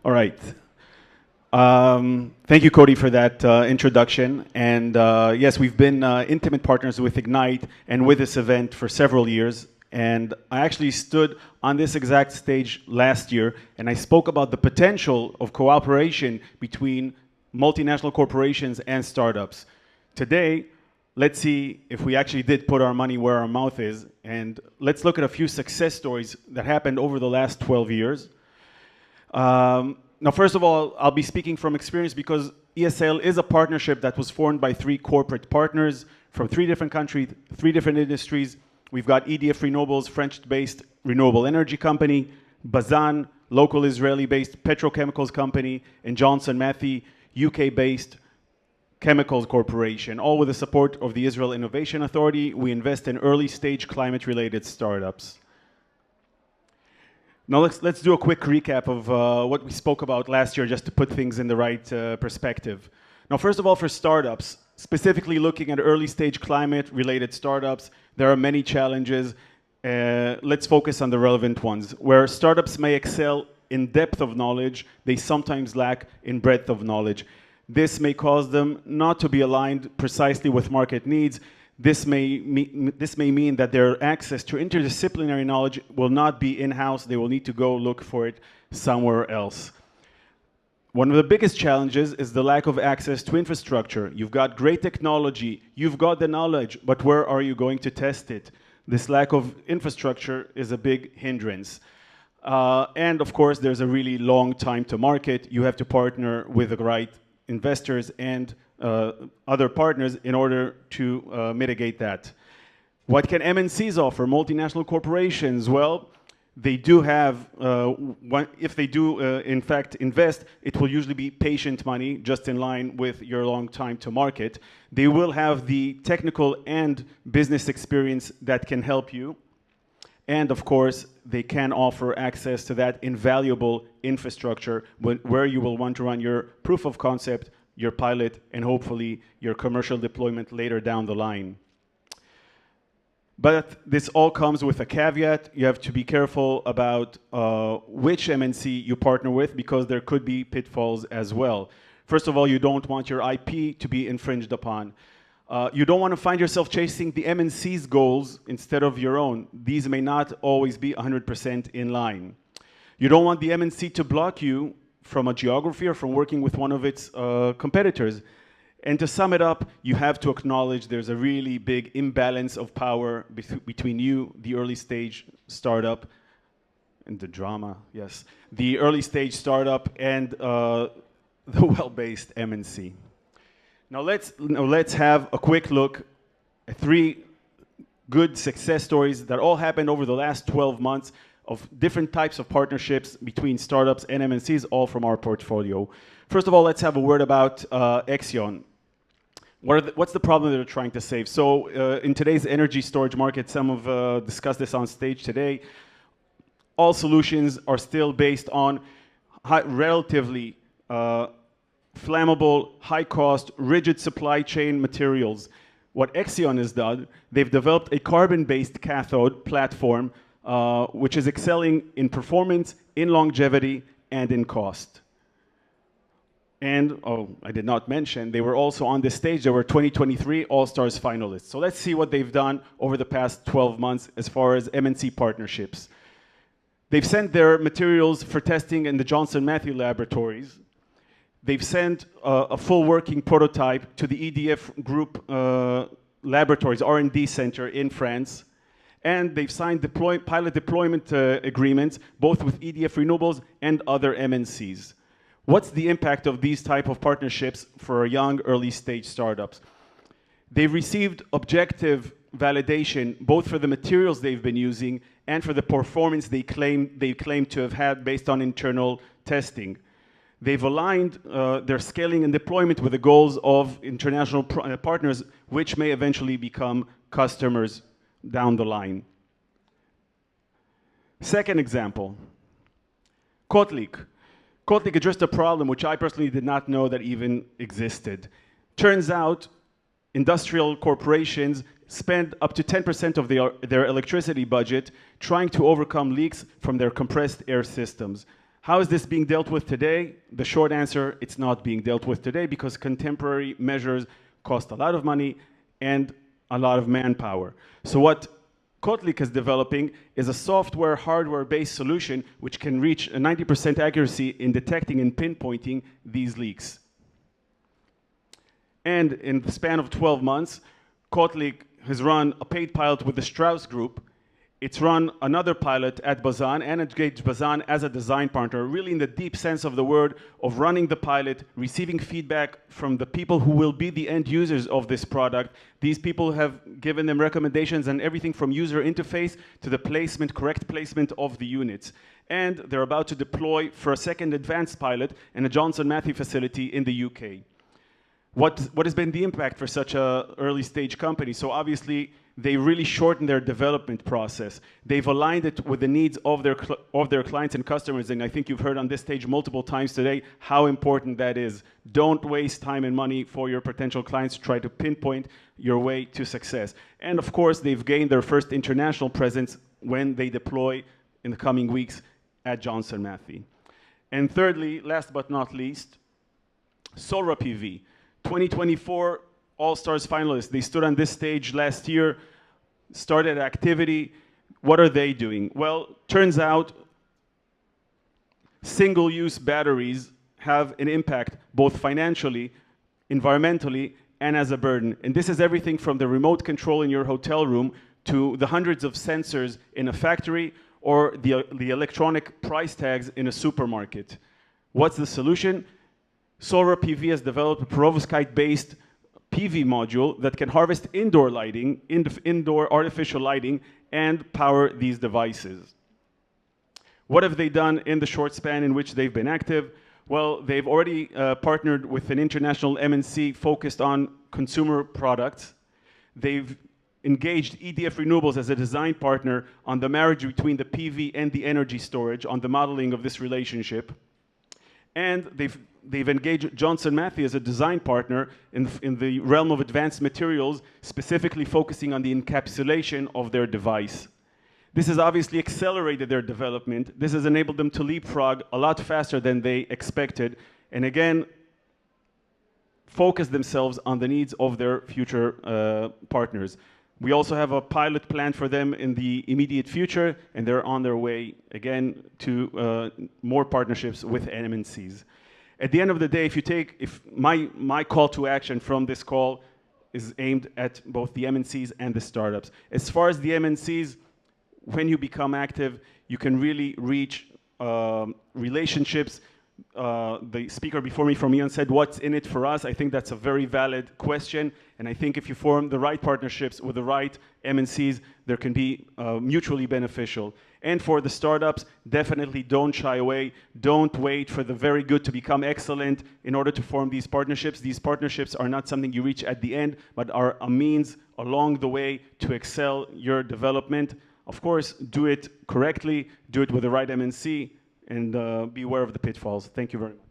All right. Thank you, Cody, for that introduction. And yes, we've been intimate partners with Ignite and with this event for several years. And I actually stood on this exact stage last year, and I spoke about the potential of cooperation between multinational corporations and startups. Today, let's see if we actually did put our money where our mouth is, and let's look at a few success stories that happened over the last 12 years. Now, first of all, I'll be speaking from experience because ESL is a partnership that was formed by 3 corporate partners from 3 different countries, 3 different industries. We've got EDF Renewables, French-based renewable energy company, Bazan, local Israeli-based petrochemicals company, and Johnson Matthey, UK-based chemicals corporation, all with the support of the Israel Innovation Authority. We invest in early-stage climate-related startups. Now let's do a quick recap of what we spoke about last year, just to put things in the right perspective. Now, first of all, for startups, specifically looking at early-stage climate-related startups, there are many challenges. Let's focus on the relevant ones. Where startups may excel in depth of knowledge, they sometimes lack in breadth of knowledge. This may cause them not to be aligned precisely with market needs. This may mean that their access to interdisciplinary knowledge will not be in-house. They will need to go look for it somewhere else. One of the biggest challenges is the lack of access to infrastructure. You've got great technology, you've got the knowledge, but where are you going to test it? This lack of infrastructure is a big hindrance. And of course, there's a really long time to market. You have to partner with the right investors and other partners in order to mitigate that. What can MNCs offer, multinational corporations? Well, they do have, if they do in fact invest, it will usually be patient money, just in line with your long time to market. They will have the technical and business experience that can help you. And of course, they can offer access to that invaluable infrastructure where you will want to run your proof of concept, your pilot, and hopefully your commercial deployment later down the line. But this all comes with a caveat. You have to be careful about which MNC you partner with, because there could be pitfalls as well. First of all, you don't want your IP to be infringed upon. You don't want to find yourself chasing the MNC's goals instead of your own. These may not always be 100% in line. You don't want the MNC to block you from a geography or from working with one of its competitors. And to sum it up, you have to acknowledge there's a really big imbalance of power between you, the early stage startup, and the drama, yes, the early stage startup and the well-based MNC. Now let's have a quick look at 3 good success stories that all happened over the last 12 months of different types of partnerships between startups and MNCs, all from our portfolio. First of all, let's have a word about Exxon. What's the problem they're trying to save? So in today's energy storage market, some have discussed this on stage today, all solutions are still based on relatively flammable, high-cost, rigid supply chain materials. What Exxon has done, they've developed a carbon-based cathode platform which is excelling in performance, in longevity, and in cost. And, oh, I did not mention, they were also on this stage. They were 2023 All-Stars finalists. So let's see what they've done over the past 12 months as far as MNC partnerships. They've sent their materials for testing in the Johnson Matthey laboratories. They've sent a full working prototype to the EDF Group Laboratories R&D Center in France. And they've signed pilot deployment agreements, both with EDF Renewables and other MNCs. What's the impact of these type of partnerships for young early stage startups? They've received objective validation, both for the materials they've been using and for the performance they claim to have had based on internal testing. They've aligned their scaling and deployment with the goals of international partners, which may eventually become customers down the line. Second example, Kotlik. Kotlik addressed a problem which I personally did not know that even existed. Turns out, industrial corporations spend up to 10% of their electricity budget trying to overcome leaks from their compressed air systems. How is this being dealt with today? The short answer, it's not being dealt with today because contemporary measures cost a lot of money and a lot of manpower. So what Kotlik is developing is a software, hardware-based solution which can reach a 90% accuracy in detecting and pinpointing these leaks. And in the span of 12 months, Kotlik has run a paid pilot with the Strauss Group. It's run another pilot at Bazan and engaged Bazan as a design partner, really in the deep sense of the word, of running the pilot, receiving feedback from the people who will be the end users of this product. These people have given them recommendations on everything from user interface to the placement, correct placement of the units. And they're about to deploy for a second advanced pilot in a Johnson Matthey facility in the UK. What has been the impact for such an early stage company? So obviously, they really shortened their development process. They've aligned it with the needs of their clients and customers, and I think you've heard on this stage multiple times today how important that is. Don't waste time and money for your potential clients to try to pinpoint your way to success. And of course, they've gained their first international presence when they deploy in the coming weeks at Johnson Matthey. And thirdly, last but not least, Solar PV. 2024 All-Stars finalists. They stood on this stage last year, started activity. What are they doing? Well, turns out single-use batteries have an impact both financially, environmentally, and as a burden. And this is everything from the remote control in your hotel room to the hundreds of sensors in a factory or the electronic price tags in a supermarket. What's the solution? Solar PV has developed a perovskite-based PV module that can harvest indoor lighting, indoor artificial lighting, and power these devices. What have they done in the short span in which they've been active? Well, they've already partnered with an international MNC focused on consumer products. They've engaged EDF Renewables as a design partner on the marriage between the PV and the energy storage, on the modeling of this relationship. And they've engaged Johnson Matthey as a design partner in the realm of advanced materials, specifically focusing on the encapsulation of their device. This has obviously accelerated their development. This has enabled them to leapfrog a lot faster than they expected, and again, focus themselves on the needs of their future partners. We also have a pilot plan for them in the immediate future, and they're on their way, again, to more partnerships with MNCs. At the end of the day, if my call to action from this call is aimed at both the MNCs and the startups. As far as the MNCs, when you become active, you can really reach relationships. The speaker before me from Ian said, what's in it for us? I think that's a very valid question. And I think if you form the right partnerships with the right MNCs, there can be mutually beneficial. And for the startups, definitely don't shy away. Don't wait for the very good to become excellent in order to form these partnerships. These partnerships are not something you reach at the end, but are a means along the way to excel your development. Of course, do it correctly, do it with the right MNC, and be aware of the pitfalls. Thank you very much.